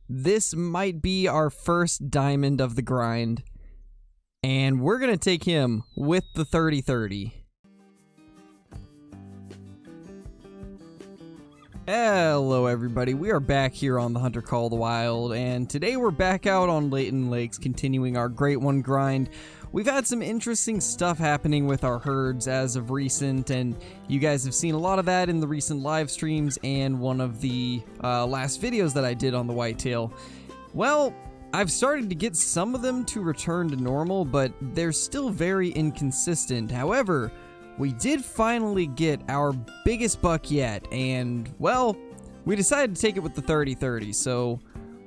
this might be our first diamond of the grind, and we're gonna take him with the 30-30. Hello everybody, we are back here on the Hunter Call of the Wild, and today we're back out on Layton Lakes continuing our Great One grind. We've had some interesting stuff happening with our herds as of recent, and you guys have seen a lot of that in the recent live streams and one of the last videos that I did on the whitetail. Well, I've started to get some of them to return to normal, but they're still very inconsistent. However, we did finally get our biggest buck yet, and, well, we decided to take it with the 30-30, so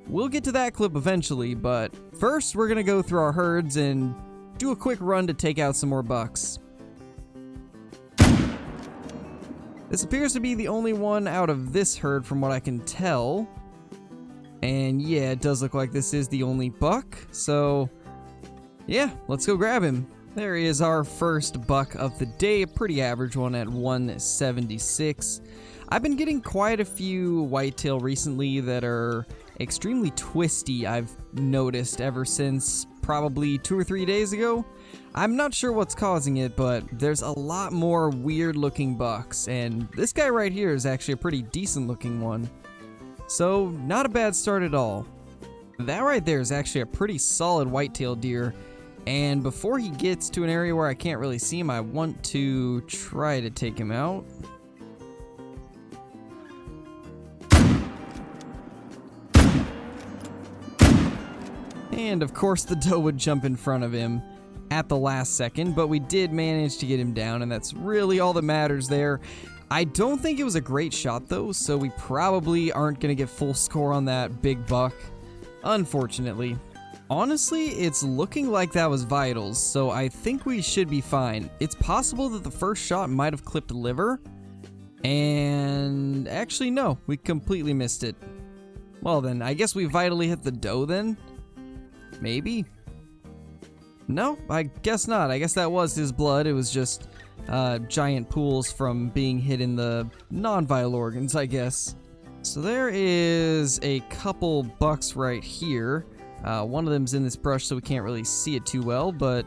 we'll get to that clip eventually, but first we're gonna go through our herds and do a quick run to take out some more bucks. This appears to be the only one out of this herd from what I can tell, and yeah, it does look like this is the only buck, so yeah, let's go grab him. There is our first buck of the day, a pretty average one at 176. I've been getting quite a few whitetail recently that are extremely twisty, I've noticed ever since probably 2 or 3 days ago. I'm not sure what's causing it, but there's a lot more weird looking bucks, and this guy right here is actually a pretty decent looking one. So, not a bad start at all. That right there is actually a pretty solid whitetail deer. And before he gets to an area where I can't really see him, I want to try to take him out. And of course the doe would jump in front of him at the last second, but we did manage to get him down, and that's really all that matters there. I don't think it was a great shot though, so we probably aren't going to get full score on that big buck, unfortunately. Honestly, it's looking like that was vitals, so I think we should be fine. It's possible that the first shot might have clipped a liver, and actually no, we completely missed it. Well then, I guess we vitally hit the doe then? Maybe? No, I guess not. I guess that was his blood. It was just giant pools from being hit in the non-vital organs, I guess. So there is a couple bucks right here. One of them's in this brush, so we can't really see it too well, but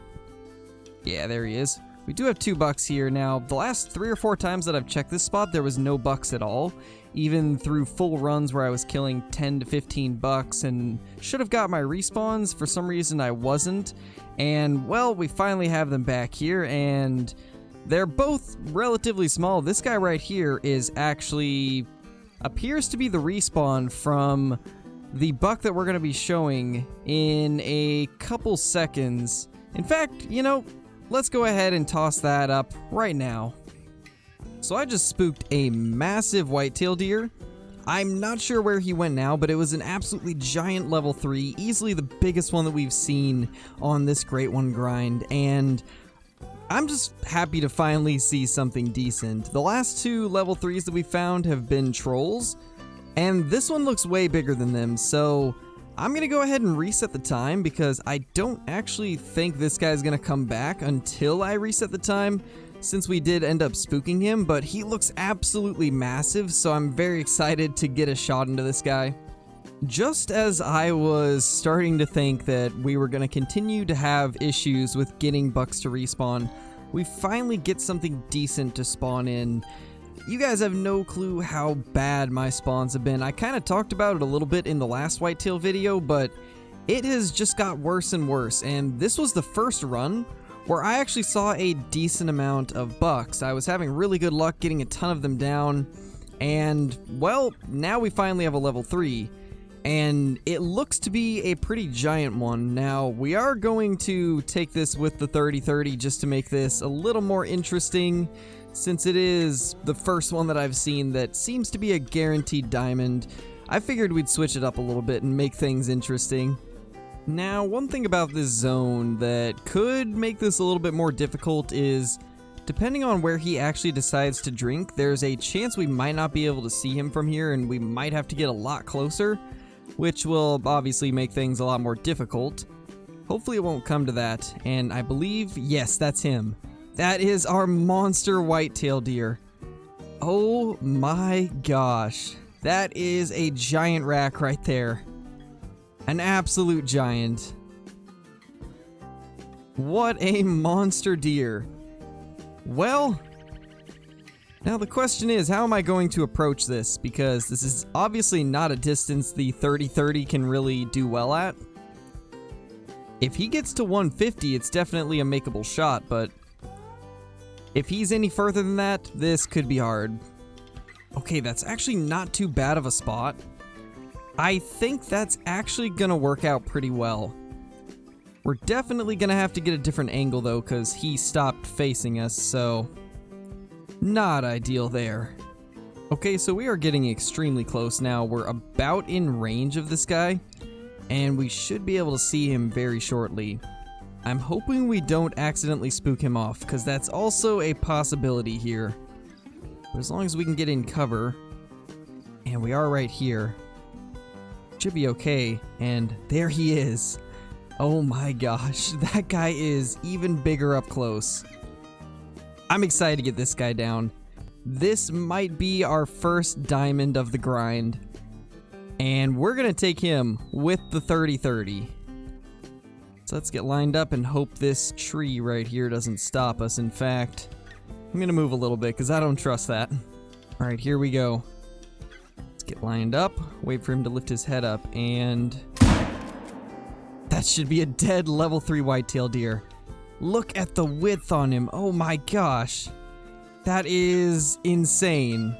yeah, there he is. We do have 2 bucks here. Now, the last 3 or 4 times that I've checked this spot, there was no bucks at all, even through full runs where I was killing 10 to 15 bucks and should have got my respawns. For some reason, I wasn't, and well, we finally have them back here, and they're both relatively small. This guy right here is actually appears to be the respawn from the buck that we're going to be showing in a couple seconds. In fact, you know, let's go ahead and toss that up right now. So I just spooked a massive whitetail deer. I'm not sure where he went now, but it was an absolutely giant level 3, easily the biggest one that we've seen on this Great One grind, and I'm just happy to finally see something decent. The last 2 level 3s that we found have been trolls, and this one looks way bigger than them, so I'm going to go ahead and reset the time because I don't actually think this guy's going to come back until I reset the time, since we did end up spooking him, but he looks absolutely massive, so I'm very excited to get a shot into this guy. Just as I was starting to think that we were going to continue to have issues with getting bucks to respawn, we finally get something decent to spawn in. You guys have no clue how bad my spawns have been. I kind of talked about it a little bit in the last whitetail video, but it has just got worse and worse, and this was the first run where I actually saw a decent amount of bucks. I was having really good luck getting a ton of them down, and well, now we finally have a level 3, and it looks to be a pretty giant one. Now, we are going to take this with the 30-30 just to make this a little more interesting, since it is the first one that I've seen that seems to be a guaranteed diamond. I figured we'd switch it up a little bit and make things interesting. Now, one thing about this zone that could make this a little bit more difficult is, depending on where he actually decides to drink, there's a chance we might not be able to see him from here, and we might have to get a lot closer, which will obviously make things a lot more difficult. Hopefully it won't come to that, and I believe, yes, that's him. That is our monster whitetail deer. Oh my gosh. That is a giant rack right there. An absolute giant. What a monster deer. Well, now the question is, how am I going to approach this? Because this is obviously not a distance the 30-30 can really do well at. If he gets to 150, it's definitely a makeable shot, but if he's any further than that, this could be hard. Okay, that's actually not too bad of a spot. I think that's actually gonna work out pretty well. We're definitely gonna have to get a different angle though, because he stopped facing us, so not ideal there. Okay, so we are getting extremely close now. We're about in range of this guy, and we should be able to see him very shortly. I'm hoping we don't accidentally spook him off, because that's also a possibility here. But as long as we can get in cover, and we are right here, should be okay. And there he is. Oh my gosh, that guy is even bigger up close. I'm excited to get this guy down. This might be our first diamond of the grind, and we're gonna take him with the 30-30. So let's get lined up and hope this tree right here doesn't stop us. In fact, I'm gonna move a little bit because I don't trust that. All right, here we go. Let's get lined up, wait for him to lift his head up, and that should be a dead level 3 whitetail deer. Look at the width on him. Oh my gosh. That is insane.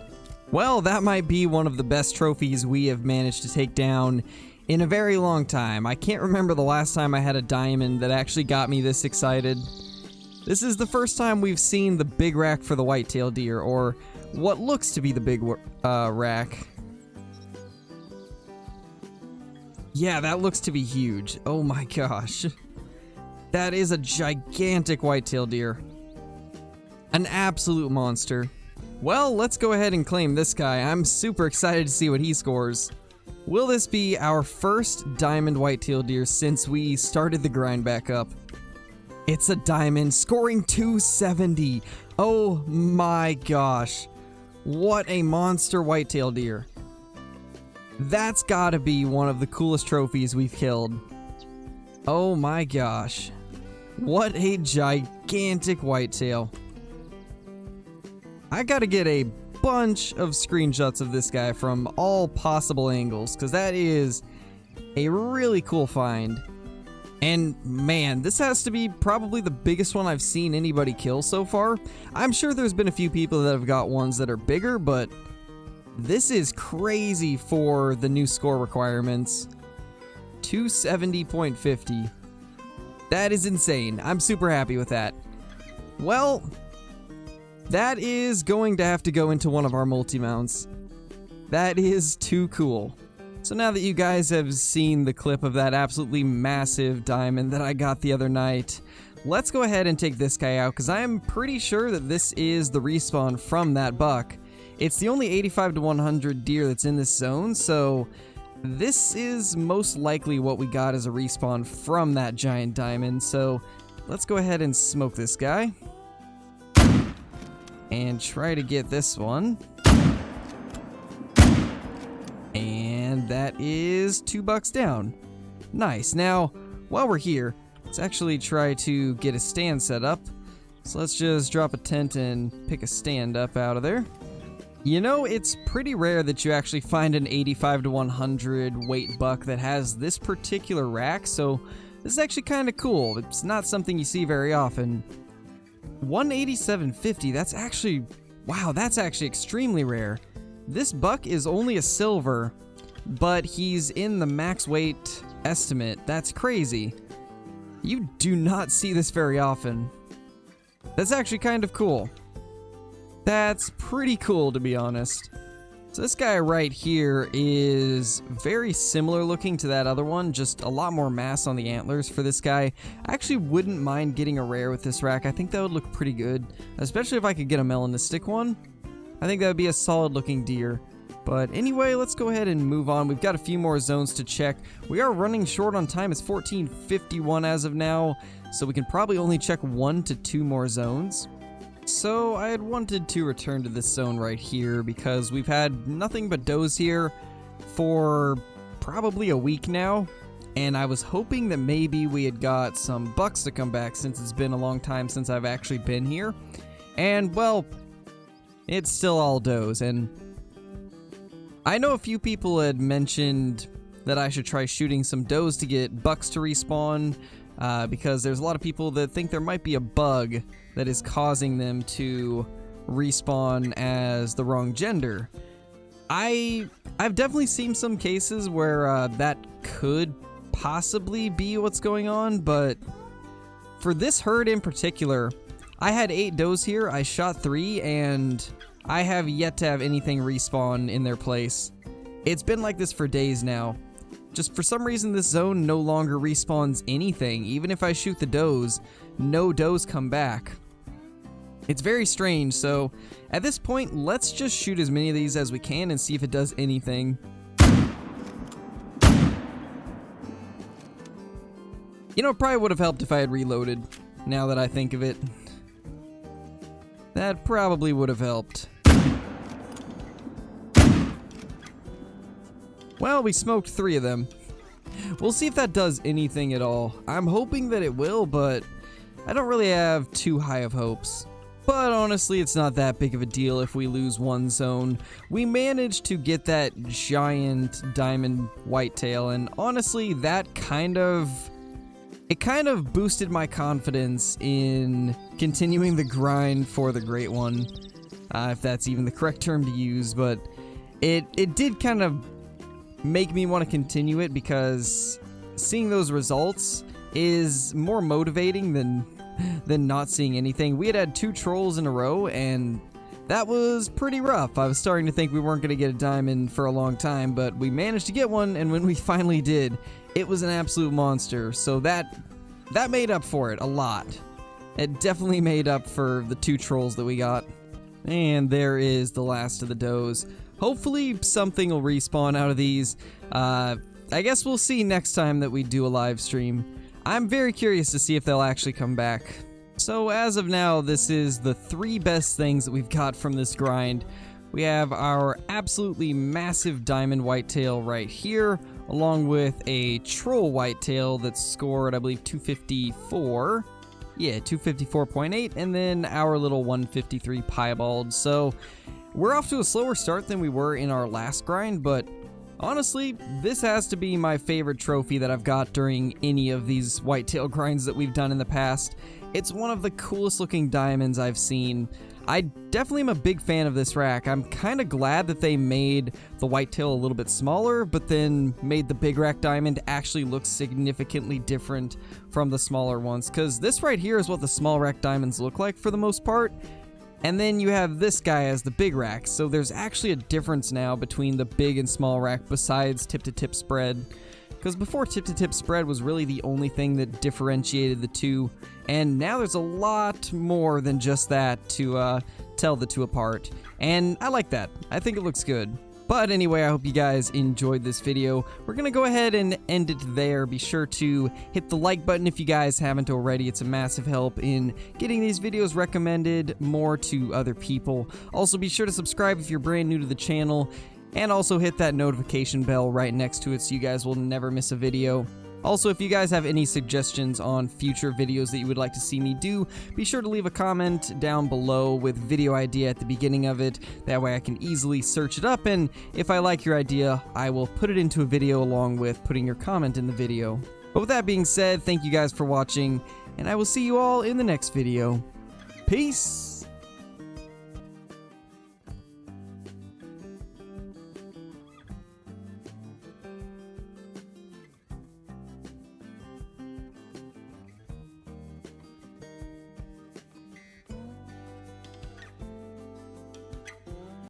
Well, that might be one of the best trophies we have managed to take down in a very long time. I can't remember the last time I had a diamond that actually got me this excited. This is the first time we've seen the big rack for the whitetail deer, or what looks to be the big rack. Yeah, that looks to be huge. Oh my gosh. That is a gigantic whitetail deer. An absolute monster. Well, let's go ahead and claim this guy. I'm super excited to see what he scores. Will this be our first diamond whitetail deer since we started the grind back up? It's a diamond, scoring 270. Oh my gosh. What a monster whitetail deer. That's gotta be one of the coolest trophies we've killed. Oh my gosh. What a gigantic whitetail. I gotta get a bunch of screenshots of this guy from all possible angles, because that is a really cool find. And man, this has to be probably the biggest one I've seen anybody kill so far. I'm sure there's been a few people that have got ones that are bigger, but this is crazy for the new score requirements. 270.50. That is insane. I'm super happy with that. Well, that is going to have to go into one of our multi-mounts. That is too cool. So now that you guys have seen the clip of that absolutely massive diamond that I got the other night, let's go ahead and take this guy out, because I am pretty sure that this is the respawn from that buck. It's the only 85 to 100 deer that's in this zone, so this is most likely what we got as a respawn from that giant diamond. So let's go ahead and smoke this guy and try to get this one. And that is 2 bucks down. Nice. Now, while we're here, let's actually try to get a stand set up. So let's just drop a tent and pick a stand up out of there. You know, it's pretty rare that you actually find an 85 to 100 weight buck that has this particular rack, so this is actually kind of cool. It's not something you see very often. 187.50, that's actually, wow, that's actually extremely rare. This buck is only a silver, but he's in the max weight estimate. That's crazy. You do not see this very often. That's actually kind of cool. That's pretty cool, to be honest. So this guy right here is very similar looking to that other one, just a lot more mass on the antlers for this guy. I actually wouldn't mind getting a rare with this rack. I think that would look pretty good, especially if I could get a melanistic one. I think that would be a solid looking deer. But anyway, let's go ahead and move on. We've got a few more zones to check. We are running short on time. It's 14:51 as of now, so we can probably only check 1 to 2 more zones. So I had wanted to return to this zone right here because we've had nothing but does here for probably a week now. and I was hoping that maybe we had got some bucks to come back since it's been a long time since I've actually been here. And, well, it's still all does, and I know a few people had mentioned that I should try shooting some does to get bucks to respawn, because there's a lot of people that think there might be a bug that is causing them to respawn as the wrong gender. I've definitely seen some cases where that could possibly be what's going on, but for this herd in particular, I had 8 does here, I shot 3, and I have yet to have anything respawn in their place. It's been like this for days now. Just for some reason this zone no longer respawns anything. Even if I shoot the does, no does come back. It's very strange, so at this point, let's just shoot as many of these as we can and see if it does anything. You know, it probably would have helped if I had reloaded, now that I think of it. That probably would have helped. Well, we smoked 3 of them. We'll see if that does anything at all. I'm hoping that it will, but I don't really have too high of hopes. But honestly, it's not that big of a deal if we lose one zone. We managed to get that giant diamond whitetail, and honestly, that kind of boosted my confidence in continuing the grind for the great one, if that's even the correct term to use. But it did kind of make me want to continue it, because seeing those results is more motivating than not seeing anything. We had 2 trolls in a row, and that was pretty rough. I was starting to think we weren't going to get a diamond for a long time, but we managed to get one, and when we finally did, it was an absolute monster. So that made up for it a lot. It definitely made up for the 2 trolls that we got. And there is the last of the does. Hopefully something will respawn out of these. I guess we'll see next time that we do a live stream. I'm very curious to see if they'll actually come back. So as of now, this is the 3 best things that we've got from this grind. We have our absolutely massive diamond whitetail right here, along with a troll whitetail that scored, I believe, 254. Yeah, 254.8, and then our little 153 piebald. So we're off to a slower start than we were in our last grind, but honestly, this has to be my favorite trophy that I've got during any of these whitetail grinds that we've done in the past. It's one of the coolest looking diamonds I've seen. I definitely am a big fan of this rack. I'm kind of glad that they made the whitetail a little bit smaller, but then made the big rack diamond actually look significantly different from the smaller ones, because this right here is what the small rack diamonds look like for the most part. And then you have this guy as the big rack, so there's actually a difference now between the big and small rack besides tip-to-tip spread. Because before, tip-to-tip spread was really the only thing that differentiated the two, and now there's a lot more than just that to tell the two apart. And I like that. I think it looks good. But anyway, I hope you guys enjoyed this video. We're going to go ahead and end it there. Be sure to hit the like button if you guys haven't already. It's a massive help in getting these videos recommended more to other people. Also, be sure to subscribe if you're brand new to the channel, and also hit that notification bell right next to it so you guys will never miss a video. Also, if you guys have any suggestions on future videos that you would like to see me do, be sure to leave a comment down below with video idea at the beginning of it. That way I can easily search it up, and if I like your idea, I will put it into a video along with putting your comment in the video. But with that being said, thank you guys for watching, and I will see you all in the next video. Peace!